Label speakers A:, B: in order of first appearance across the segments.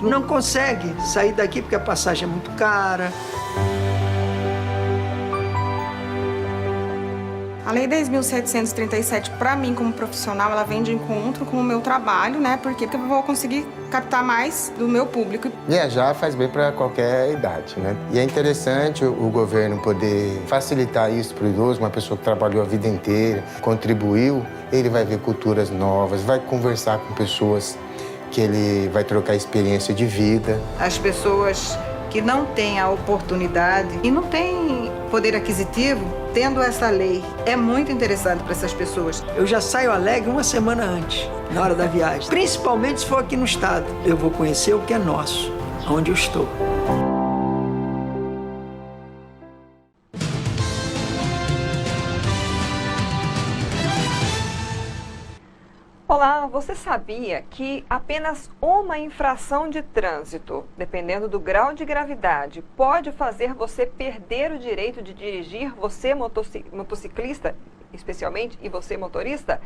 A: trânsito, não consegue sair daqui porque a passagem é muito cara.
B: A Lei 10.737, para mim, como profissional, ela vem de encontro com o meu trabalho, né? Porque eu vou conseguir captar mais do meu público.
C: Viajar faz bem para qualquer idade, né? E é interessante o governo poder facilitar isso para o idoso, uma pessoa que trabalhou a vida inteira, contribuiu, ele vai ver culturas novas, vai conversar com pessoas que ele vai trocar experiência de vida.
D: As pessoas que não têm a oportunidade e não têm poder aquisitivo, tendo essa lei, é muito interessante para essas pessoas.
A: Eu já saio alegre uma semana antes, na hora da viagem. Principalmente se for aqui no estado. Eu vou conhecer o que é nosso, onde eu estou.
E: Olá, você sabia que apenas uma infração de trânsito, dependendo do grau de gravidade, pode fazer você perder o direito de dirigir, você motociclista, especialmente, e você motorista?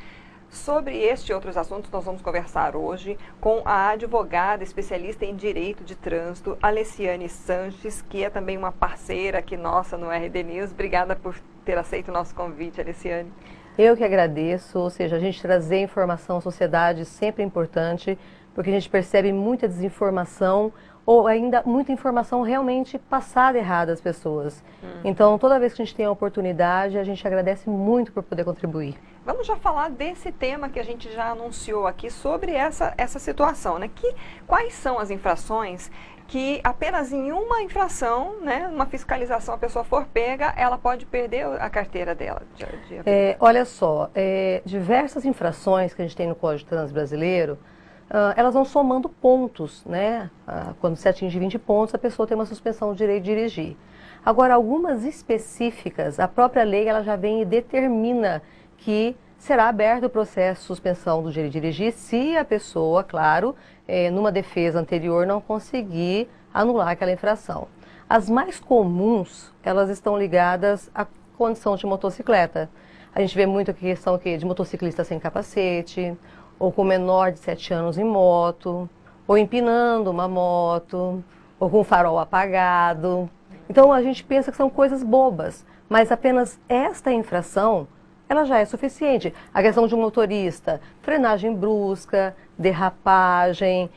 E: Sobre este e outros assuntos nós vamos conversar hoje com a advogada especialista em direito de trânsito, Alessiane Sanches, que é também uma parceira aqui nossa no RD News. Obrigada por ter aceito o nosso convite, Alessiane.
F: Eu que agradeço, ou seja, a gente trazer informação à sociedade sempre é importante, porque a gente percebe muita desinformação ou ainda muita informação realmente passada errada às pessoas. Então, toda vez que a gente tem a oportunidade, a gente agradece muito por poder contribuir.
E: Vamos já falar desse tema que a gente já anunciou aqui sobre essa situação, né? Quais são as infrações que apenas em uma infração, né, uma fiscalização, a pessoa for pega, ela pode perder a carteira dela?
F: Olha só, diversas infrações que a gente tem no Código de Trânsito brasileiro, elas vão somando pontos, né? Quando se atinge 20 pontos, a pessoa tem uma suspensão do direito de dirigir. Agora, algumas específicas, a própria lei ela já vem e determina que será aberto o processo de suspensão do direito de dirigir se a pessoa, claro, numa defesa anterior não conseguir anular aquela infração. As mais comuns, elas estão ligadas à condição de motocicleta. A gente vê muito a questão de motociclista sem capacete, ou com menor de 7 anos em moto, ou empinando uma moto, ou com farol apagado. Então a gente pensa que são coisas bobas, mas apenas esta infração ela já é suficiente. A questão de um motorista, frenagem brusca, derrapagem,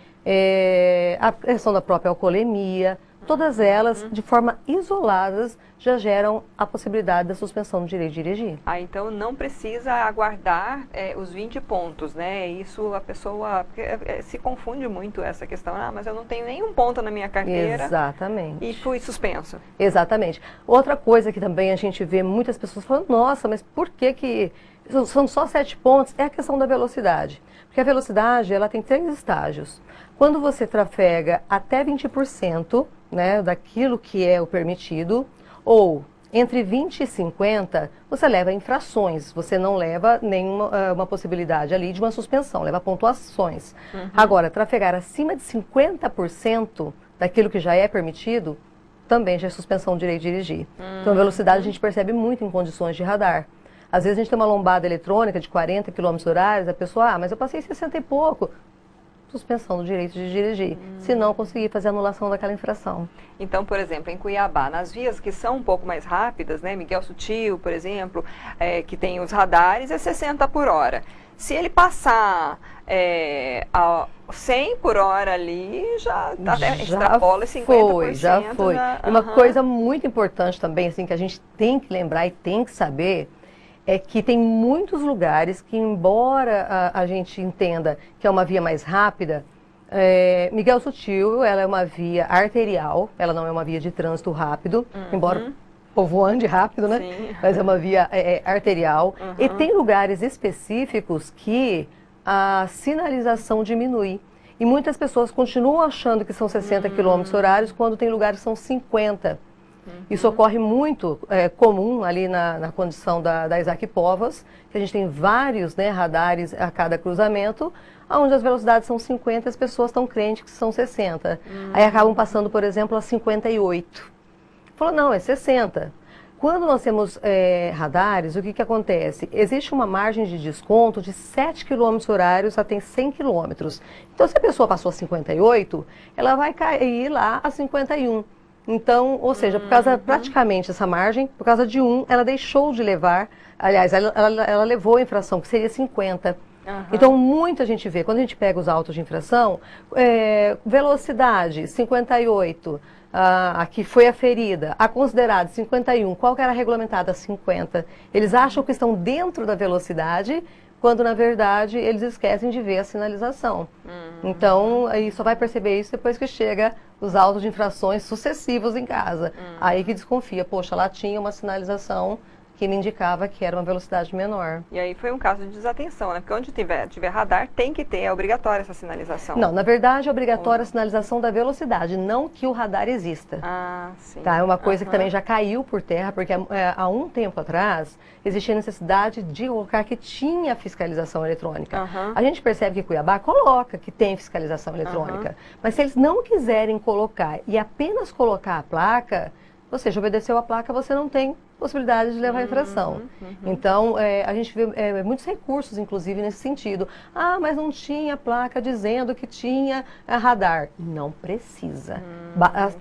F: a questão da própria alcoolemia, todas elas, de forma isoladas, já geram a possibilidade da suspensão do direito de dirigir.
E: Então não precisa aguardar os 20 pontos, né? Isso a pessoa se confunde muito essa questão. Mas eu não tenho nenhum ponto na minha carteira.
F: Exatamente.
E: E fui suspenso.
F: Exatamente. Outra coisa que também a gente vê muitas pessoas falando, nossa, mas por que são só 7 pontos? É a questão da velocidade. Porque a velocidade, ela tem 3 estágios. Quando você trafega até 20%, né, daquilo que é o permitido, ou entre 20 e 50, você leva infrações, você não leva nenhuma uma possibilidade ali de uma suspensão, leva pontuações. Agora, trafegar acima de 50% daquilo que já é permitido, também já é suspensão do direito de dirigir. Então, a velocidade a gente percebe muito em condições de radar. Às vezes a gente tem uma lombada eletrônica de 40 km/h, a pessoa, mas eu passei 60 e pouco. Suspensão do direito de dirigir, se não conseguir fazer a anulação daquela infração.
E: Então, por exemplo, em Cuiabá, nas vias que são um pouco mais rápidas, né, Miguel Sutil, por exemplo, que tem os radares, é 60 por hora. Se ele passar a 100 por hora ali, já extrapola 50%.
F: Já foi. E uma coisa muito importante também, assim, que a gente tem que lembrar e tem que saber, é que tem muitos lugares que, embora a gente entenda que é uma via mais rápida, Miguel Sutil, ela é uma via arterial, ela não é uma via de trânsito rápido, embora o povo ande rápido, né? Sim. Mas é uma via arterial. E tem lugares específicos que a sinalização diminui. E muitas pessoas continuam achando que são 60 km/h quando tem lugares que são 50. Isso ocorre muito comum ali na condição da Isaac Povas, que a gente tem vários, né, radares a cada cruzamento, onde as velocidades são 50 e as pessoas estão crentes que são 60. Aí acabam passando, por exemplo, a 58. Falou, não, é 60. Quando nós temos radares, o que acontece? Existe uma margem de desconto de 7 km horários até 100 km. Então, se a pessoa passou a 58, ela vai cair lá a 51. Então, ou seja, por causa praticamente essa margem, por causa de ela deixou de levar, aliás, ela levou a infração, que seria 50. Então, muita gente vê, quando a gente pega os autos de infração, velocidade, 58, a que foi aferida, a considerada 51, qual que era regulamentada? 50. Eles acham que estão dentro da velocidade, quando na verdade eles esquecem de ver a sinalização. Então, aí só vai perceber isso depois que chega os autos de infrações sucessivos em casa. Aí que desconfia, poxa, lá tinha uma sinalização que me indicava que era uma velocidade menor.
E: E aí foi um caso de desatenção, né? Porque onde tiver radar, tem que ter, é obrigatória essa sinalização.
F: Não, na verdade é obrigatória a sinalização da velocidade, não que o radar exista.
E: Ah, sim.
F: Tá? É uma coisa que também já caiu por terra, porque há um tempo atrás existia necessidade de colocar que tinha fiscalização eletrônica. A gente percebe que Cuiabá coloca que tem fiscalização eletrônica, mas se eles não quiserem colocar e apenas colocar a placa, ou seja, obedeceu a placa, você não tem possibilidade de levar a infração. Então, a gente vê muitos recursos, inclusive, nesse sentido. Ah, mas não tinha placa dizendo que tinha radar. Não precisa.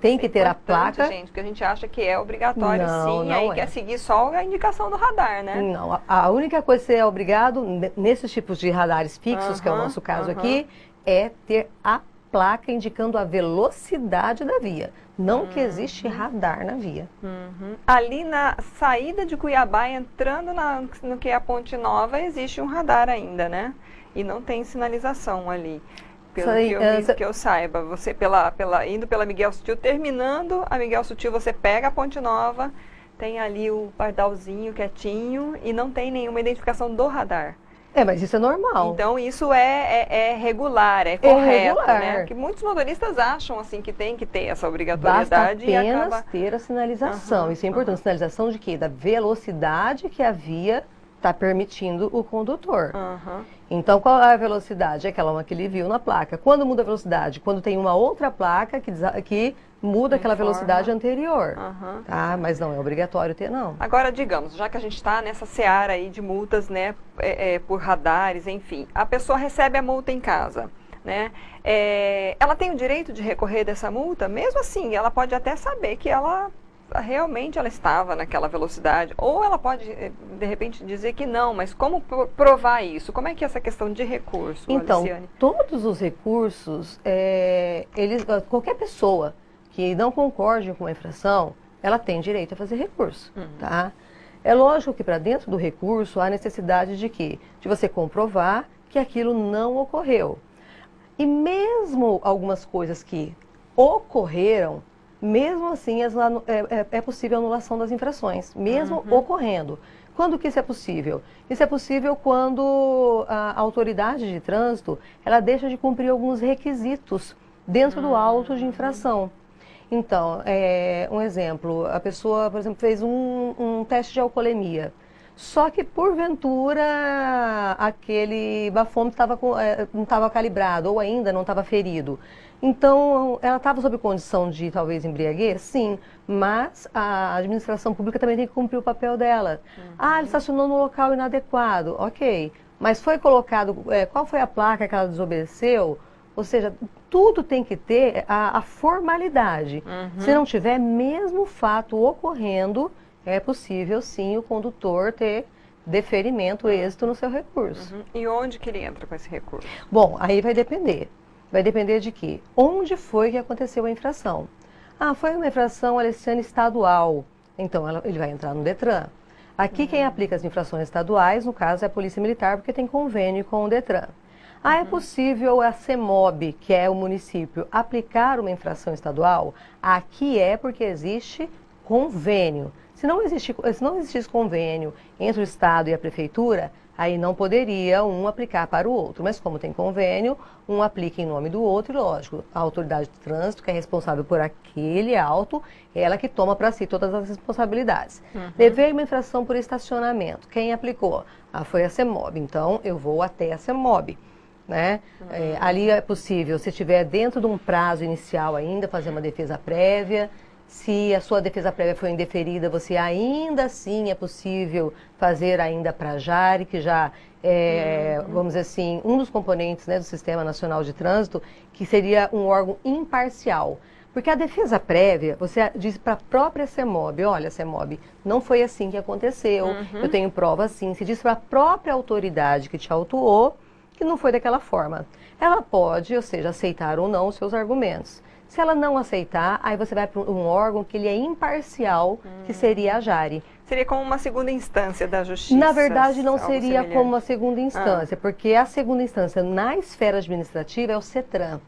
F: Tem que ter a placa.
E: Gente, porque a gente acha que é obrigatório, sim,
F: não
E: aí quer seguir só a indicação do radar, né?
F: Não, a única coisa que você é obrigado, nesses tipos de radares fixos, que é o nosso caso aqui, é ter a placa indicando a velocidade da via. Não que existe radar na via.
E: Ali na saída de Cuiabá, entrando no que é a Ponte Nova, existe um radar ainda, né? E não tem sinalização ali. Pelo que eu saiba, você indo pela Miguel Sutil, terminando a Miguel Sutil, você pega a Ponte Nova, tem ali o pardalzinho quietinho e não tem nenhuma identificação do radar.
F: Mas isso é normal.
E: Então isso é regular, é correto, né? Porque muitos motoristas acham assim que tem que ter essa obrigatoriedade.
F: Basta apenas ter a sinalização. Isso é importante. Sinalização de quê? Da velocidade que a via está permitindo o condutor. Então, qual é a velocidade? É aquela que ele viu na placa. Quando muda a velocidade? Quando tem uma outra placa que muda aquela velocidade anterior. Tá? Mas não é obrigatório ter, não.
E: Agora, digamos, já que a gente está nessa seara aí de multas, né, por radares, enfim, a pessoa recebe a multa em casa, né? Ela tem o direito de recorrer dessa multa? Mesmo assim, ela pode até saber que realmente ela estava naquela velocidade, ou ela pode, de repente, dizer que não, mas como provar isso? Como é que é essa questão de recurso,
F: então,
E: Aliciane?
F: Todos os recursos, qualquer pessoa que não concorde com a infração, ela tem direito a fazer recurso, tá? É lógico que para dentro do recurso há necessidade de quê? De você comprovar que aquilo não ocorreu. E mesmo algumas coisas que ocorreram, mesmo assim é possível a anulação das infrações, mesmo ocorrendo. Quando que isso é possível? Isso é possível quando a autoridade de trânsito ela deixa de cumprir alguns requisitos dentro do auto de infração. Então, um exemplo, a pessoa, por exemplo, fez um teste de alcoolemia, só que porventura aquele bafômetro não estava calibrado ou ainda não estava ferido. Então, ela estava sob condição de talvez embriaguez? Sim, mas a administração pública também tem que cumprir o papel dela. Ele estacionou no local inadequado, ok, mas foi colocado, qual foi a placa que ela desobedeceu? Ou seja, tudo tem que ter a formalidade. Se não tiver, mesmo o fato ocorrendo, é possível sim o condutor ter deferimento, êxito no seu recurso.
E: E onde que ele entra com esse recurso?
F: Bom, aí vai depender. Vai depender de quê? Onde foi que aconteceu a infração? Foi uma infração, Aliciane, estadual. Então, ele vai entrar no DETRAN. Aqui quem aplica as infrações estaduais, no caso, é a Polícia Militar, porque tem convênio com o DETRAN. É possível a CEMOB, que é o município, aplicar uma infração estadual? Aqui é porque existe convênio. Se não existisse convênio entre o Estado e a Prefeitura, aí não poderia um aplicar para o outro. Mas como tem convênio, um aplica em nome do outro e, lógico, a autoridade de trânsito, que é responsável por aquele auto, é ela que toma para si todas as responsabilidades. Levei uma infração por estacionamento. Quem aplicou? Foi a CEMOB. Então, eu vou até a CEMOB. Né? Ali é possível, se estiver dentro de um prazo inicial ainda, fazer uma defesa prévia. Se a sua defesa prévia foi indeferida, você ainda assim é possível fazer ainda para a Jari, que já é, vamos dizer assim, um dos componentes, né, do Sistema Nacional de Trânsito, que seria um órgão imparcial. Porque a defesa prévia, você diz para a própria CEMOB, olha, CEMOB, não foi assim que aconteceu, eu tenho prova assim. Se diz para a própria autoridade que te autuou que não foi daquela forma. Ela pode, ou seja, aceitar ou não os seus argumentos. Se ela não aceitar, aí você vai para um órgão que ele é imparcial, que seria a Jari.
E: Seria como uma segunda instância da justiça?
F: Na verdade, não seria
E: semelhante.
F: como uma segunda instância, porque a segunda instância na esfera administrativa é o CETRAN.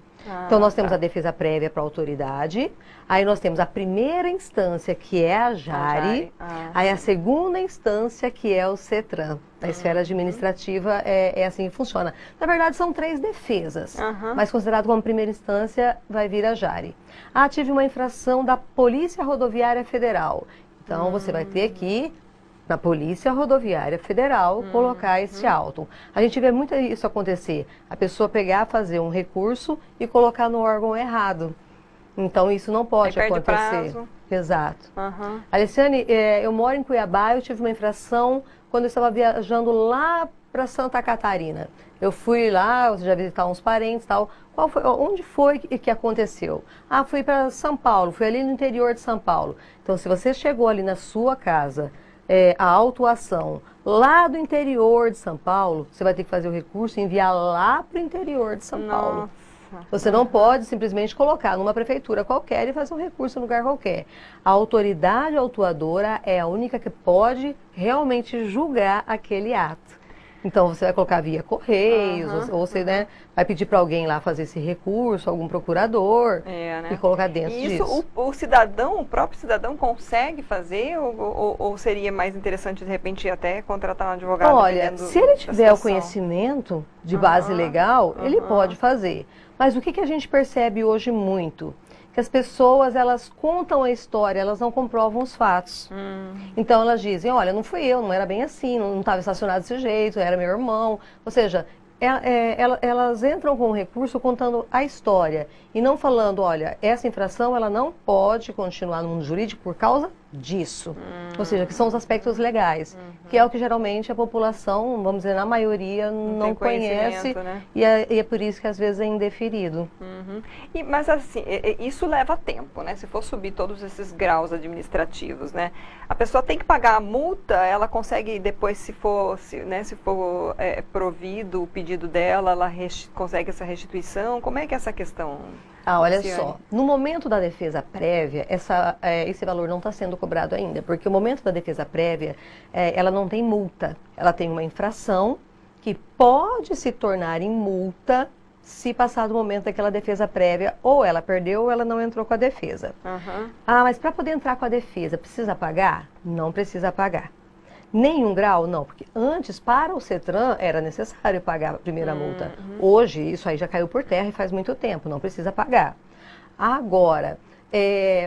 F: Então, nós temos a defesa prévia para a autoridade, aí nós temos a primeira instância, que é a Jari, aí a segunda instância, que é o CETRAN. Na esfera administrativa é assim que funciona. Na verdade, são 3 defesas, mas considerado como primeira instância, vai vir a Jari. Ah, tive uma infração da Polícia Rodoviária Federal. Então, você vai ter que na Polícia Rodoviária Federal, colocar esse auto. A gente vê muito isso acontecer. A pessoa pegar, fazer um recurso e colocar no órgão errado. Então, isso não pode acontecer. Prazo. Exato. Alessiane, eu moro em Cuiabá, eu tive uma infração quando eu estava viajando lá para Santa Catarina. Eu fui lá, já visitar uns parentes e tal. Onde foi que aconteceu? Ah, fui para São Paulo, fui ali no interior de São Paulo. Então, se você chegou ali na sua casa, a autuação lá do interior de São Paulo, você vai ter que fazer o recurso e enviar lá para o interior de São Paulo. Você não pode simplesmente colocar numa prefeitura qualquer e fazer um recurso em lugar qualquer. A autoridade autuadora é a única que pode realmente julgar aquele ato. Então, você vai colocar via Correios, ou você vai pedir para alguém lá fazer esse recurso, algum procurador, e colocar dentro disso.
E: O cidadão, o próprio cidadão consegue fazer ou seria mais interessante, de repente, até contratar um advogado?
F: Olha, se ele tiver o conhecimento de base legal, ele pode fazer. Mas o que a gente percebe hoje muito? Que as pessoas, elas contam a história, elas não comprovam os fatos. Então elas dizem, olha, não fui eu, não era bem assim, não estava estacionado desse jeito, era meu irmão. Ou seja, elas entram com o recurso contando a história e não falando, olha, essa infração ela não pode continuar no mundo jurídico por causa disso. Ou seja, que são os aspectos legais, que é o que geralmente a população, vamos dizer, na maioria, não conhece, né? E é por isso que às vezes é indeferido.
E: Mas assim, isso leva tempo, né? Se for subir todos esses graus administrativos, né? A pessoa tem que pagar a multa, ela consegue depois, se for provido o pedido dela, ela consegue essa restituição? Como é que é essa questão?
F: Olha só, no momento da defesa prévia, esse valor não está sendo cobrado ainda, porque o momento da defesa prévia, ela não tem multa, ela tem uma infração que pode se tornar em multa se passar do momento daquela defesa prévia, ou ela perdeu ou ela não entrou com a defesa. Mas para poder entrar com a defesa, precisa pagar? Não precisa pagar. Nenhum grau? Não, porque antes, para o CETRAN, era necessário pagar a primeira multa. Hoje, isso aí já caiu por terra e faz muito tempo, não precisa pagar. Agora,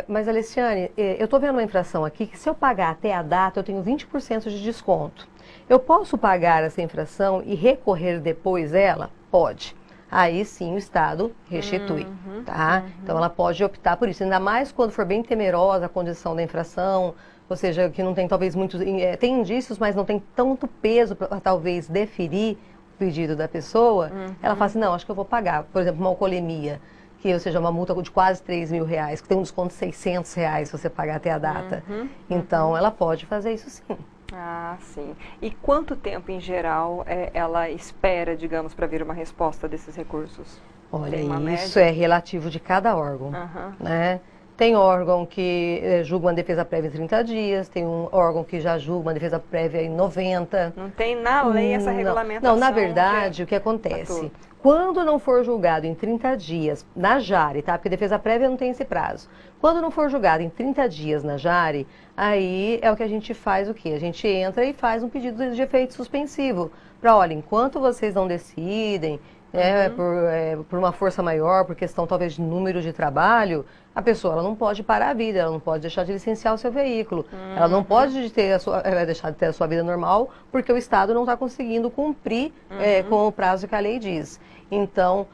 F: mas Alessiane, eu estou vendo uma infração aqui que se eu pagar até a data, eu tenho 20% de desconto. Eu posso pagar essa infração e recorrer depois dela? Pode. Aí sim o Estado restitui, tá? Então ela pode optar por isso, ainda mais quando for bem temerosa a condição da infração, ou seja, que não tem talvez muitos, tem indícios, mas não tem tanto peso para talvez deferir o pedido da pessoa, ela fala assim, não, acho que eu vou pagar. Por exemplo, uma alcoolemia, que ou seja, uma multa de quase R$3.000, que tem um desconto de R$600 se você pagar até a data. Então, ela pode fazer isso sim.
E: Ah, sim. E quanto tempo, em geral, ela espera, digamos, para vir uma resposta desses recursos?
F: Olha, isso é relativo de cada órgão, né? Tem órgão que julga uma defesa prévia em 30 dias, tem um órgão que já julga uma defesa prévia em 90.
E: Não tem na lei essa regulamentação?
F: Não, na verdade, o que acontece? Quando não for julgado em 30 dias na Jari, tá? Porque defesa prévia não tem esse prazo. Quando não for julgado em 30 dias na Jari, aí é o que a gente faz o quê? A gente entra e faz um pedido de efeito suspensivo. Para, olha, enquanto vocês não decidem, por uma força maior, por questão talvez de número de trabalho, a pessoa ela não pode parar a vida, ela não pode deixar de licenciar o seu veículo, ela não pode deixar de ter a sua vida normal, porque o Estado não está conseguindo cumprir com o prazo que a lei diz. Então,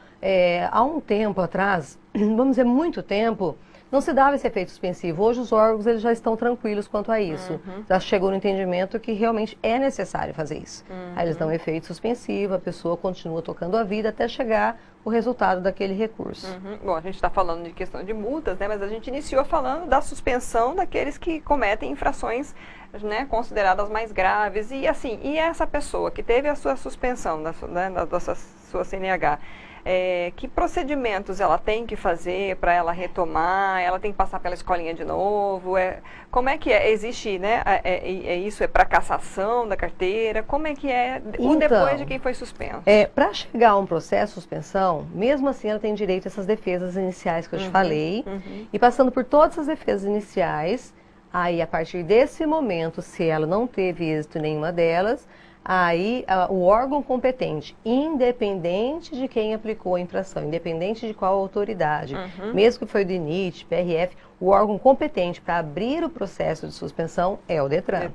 F: há um tempo atrás, vamos dizer muito tempo, não se dava esse efeito suspensivo. Hoje os órgãos eles já estão tranquilos quanto a isso. Já chegou no entendimento que realmente é necessário fazer isso. Aí eles dão um efeito suspensivo, a pessoa continua tocando a vida até chegar o resultado daquele recurso.
E: Bom, a gente está falando de questão de multas, né, mas a gente iniciou falando da suspensão daqueles que cometem infrações, né, consideradas mais graves. E assim, e essa pessoa que teve a sua suspensão da sua CNH, que procedimentos ela tem que fazer para ela retomar? Ela tem que passar pela escolinha de novo? Como é que é? Existe, né? Isso é para cassação da carteira? Como é que é
F: Então,
E: depois de quem foi suspenso?
F: Para chegar a um processo de suspensão, mesmo assim ela tem direito a essas defesas iniciais que eu te falei. E passando por todas essas defesas iniciais, aí a partir desse momento, se ela não teve êxito em nenhuma delas, aí o órgão competente, independente de quem aplicou a infração, independente de qual autoridade, mesmo que foi o DENIT, PRF, o órgão competente para abrir o processo de suspensão é o DETRAN.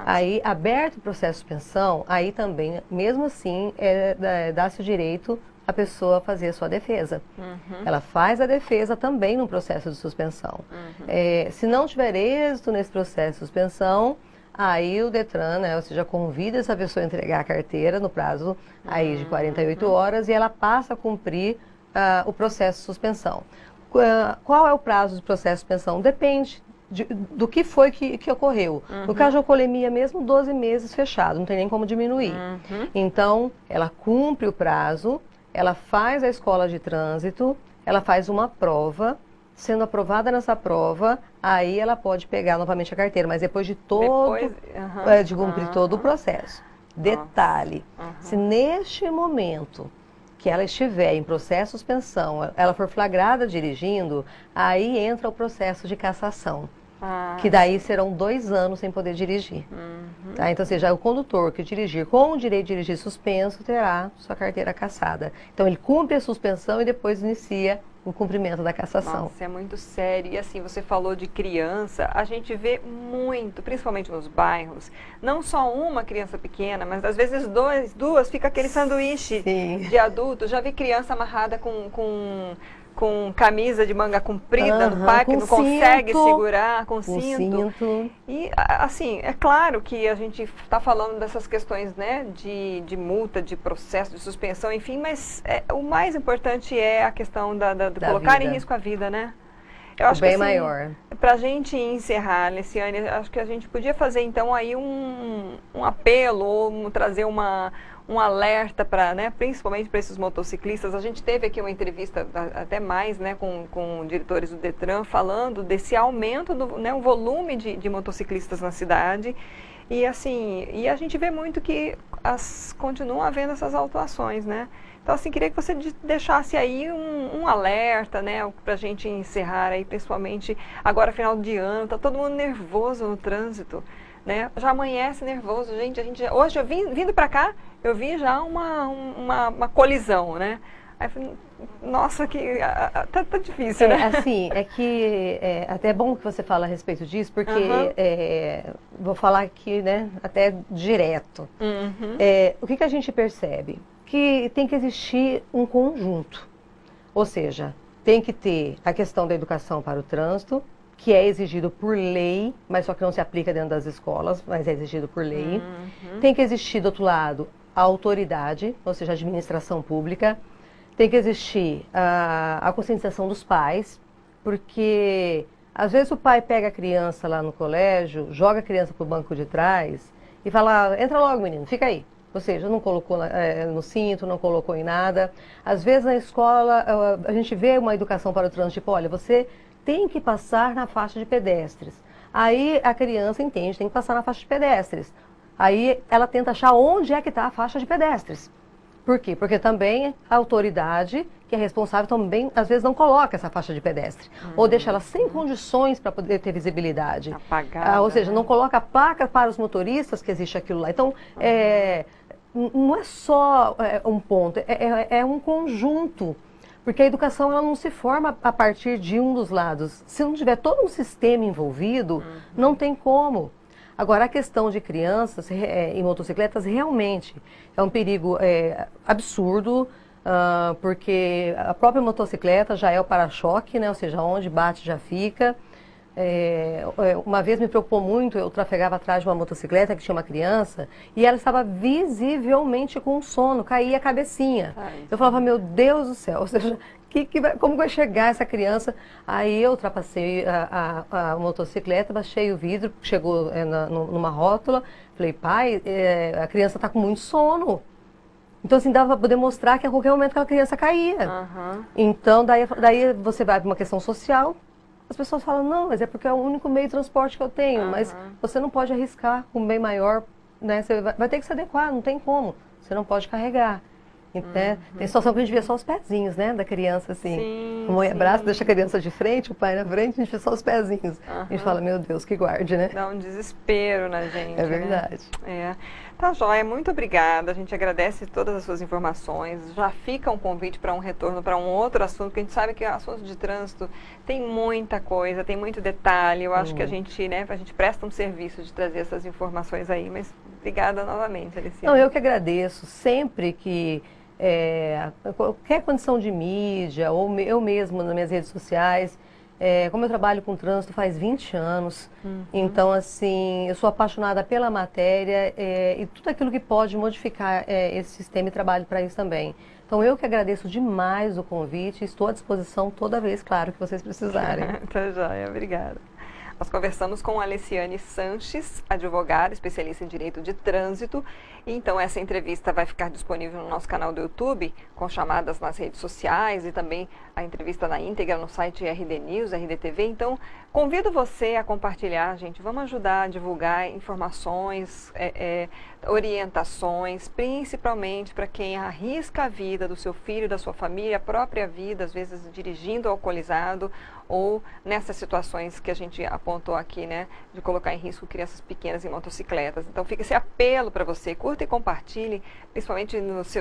F: Aí, aberto o processo de suspensão, aí também, mesmo assim, dá-se o direito a pessoa fazer a sua defesa. Ela faz a defesa também no processo de suspensão. Se não tiver êxito nesse processo de suspensão, aí o DETRAN, né, ou seja, convida essa pessoa a entregar a carteira no prazo aí de 48 horas e ela passa a cumprir o processo de suspensão. Qual é o prazo do processo de suspensão? Depende do que foi que ocorreu. No caso de alcoolemia mesmo, 12 meses fechado, não tem nem como diminuir. Então, ela cumpre o prazo, ela faz a escola de trânsito, ela faz uma prova. Sendo aprovada nessa prova, aí ela pode pegar novamente a carteira, mas depois de de cumprir todo o processo. Detalhe, se neste momento que ela estiver em processo de suspensão, ela for flagrada dirigindo, aí entra o processo de cassação. Que daí serão 2 anos sem poder dirigir. Tá? Então, ou seja, o condutor que dirigir com o direito de dirigir suspenso terá sua carteira cassada. Então, ele cumpre a suspensão e depois inicia o cumprimento da cassação.
E: Nossa, é muito sério. E assim, você falou de criança, a gente vê muito, principalmente nos bairros, não só uma criança pequena, mas às vezes duas, fica aquele sanduíche de adulto. Já vi criança amarrada com camisa de manga comprida no parque, não consegue segurar, com cinto. E, assim, é claro que a gente está falando dessas questões, né, de multa, de processo, de suspensão, enfim, mas o mais importante é a questão de colocar em risco a vida, né? Eu acho
F: bem
E: que, assim,
F: maior.
E: Para a gente encerrar, Leciane, acho que a gente podia fazer, então, aí um apelo, ou trazer um alerta para, né, principalmente para esses motociclistas. A gente teve aqui uma entrevista, até mais, né, com diretores do DETRAN, falando desse aumento do, né, o volume de motociclistas na cidade. E assim, a gente vê muito que continuam havendo essas autuações, né? Então, assim, queria que você deixasse aí um alerta, né, para a gente encerrar aí, principalmente agora, final de ano, tá todo mundo nervoso no trânsito, né? Já amanhece nervoso, gente. Hoje, vindo para cá, eu vi já uma colisão, né? Aí eu falei, nossa, tá difícil, né?
F: Assim, até é bom que você fala a respeito disso, porque vou falar aqui, né, até direto. O que a gente percebe? Que tem que existir um conjunto, ou seja, tem que ter a questão da educação para o trânsito, que é exigido por lei, mas só que não se aplica dentro das escolas, mas é exigido por lei. Tem que existir, do outro lado, a autoridade, ou seja, a administração pública. Tem que existir a conscientização dos pais, porque às vezes o pai pega a criança lá no colégio, joga a criança para o banco de trás e fala, entra logo, menino, fica aí. Ou seja, não colocou no cinto, não colocou em nada. Às vezes na escola a gente vê uma educação para o trânsito, tipo, olha, você tem que passar na faixa de pedestres. Aí a criança entende, tem que passar na faixa de pedestres. Aí ela tenta achar onde é que está a faixa de pedestres. Por quê? Porque também a autoridade, que é responsável, também às vezes não coloca essa faixa de pedestre. Ou deixa ela sem condições para poder ter visibilidade.
E: Apagada,
F: ou seja, não coloca a placa para os motoristas que existe aquilo lá. Então, não é só um ponto, é um conjunto. Porque a educação ela não se forma a partir de um dos lados. Se não tiver todo um sistema envolvido, não tem como. Agora, a questão de crianças em motocicletas realmente é um perigo absurdo. porque a própria motocicleta já é o para-choque, né? Ou seja, onde bate já fica. Uma vez me preocupou muito, eu trafegava atrás de uma motocicleta que tinha uma criança e ela estava visivelmente com sono, caía a cabecinha. Eu falava, meu Deus do céu, ou seja, como vai chegar essa criança? Aí eu ultrapassei a motocicleta, baixei o vidro, chegou numa rótula, falei, pai, a criança está com muito sono. Então, assim, dava para poder mostrar que a qualquer momento aquela criança caía. Então, daí você vai para uma questão social. As pessoas falam, não, mas é porque é o único meio de transporte que eu tenho. Mas você não pode arriscar com um bem maior, né? Você vai ter que se adequar, não tem como. Você não pode carregar. Tem situação que a gente vê só os pezinhos, né, da criança, assim. O braço deixa a criança de frente, o pai na frente, a gente vê só os pezinhos. A gente fala, meu Deus, que guarde, né?
E: Dá um desespero na gente,
F: É verdade.
E: Né? Tá joia, muito obrigada. A gente agradece todas as suas informações. Já fica um convite para um retorno para um outro assunto, porque a gente sabe que o assunto de trânsito tem muita coisa, tem muito detalhe. Eu acho que a gente presta um serviço de trazer essas informações aí, mas obrigada novamente, Aliciane.
F: Não, eu que agradeço. Sempre que qualquer condição de mídia, ou eu mesmo nas minhas redes sociais, como eu trabalho com trânsito faz 20 anos, então, assim, eu sou apaixonada pela matéria e tudo aquilo que pode modificar esse sistema e trabalho para isso também. Então, eu que agradeço demais o convite e estou à disposição toda vez, claro, que vocês precisarem.
E: Tá joia, obrigada. Nós conversamos com Aliciane Sanches, advogada, especialista em direito de trânsito. Então, essa entrevista vai ficar disponível no nosso canal do YouTube, com chamadas nas redes sociais e também a entrevista na íntegra no site RD News, RD TV. Então, convido você a compartilhar, gente. Vamos ajudar a divulgar informações, orientações, principalmente para quem arrisca a vida do seu filho, da sua família, a própria vida, às vezes dirigindo alcoolizado, ou nessas situações que a gente apontou aqui, né, de colocar em risco crianças pequenas em motocicletas. Então fica esse apelo para você, curta e compartilhe, principalmente nos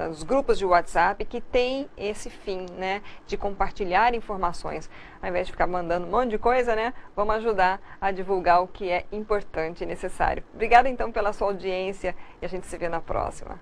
E: nos grupos de WhatsApp que tem esse fim, né, de compartilhar informações. Ao invés de ficar mandando um monte de coisa, né, vamos ajudar a divulgar o que é importante e necessário. Obrigada então pela sua audiência e a gente se vê na próxima.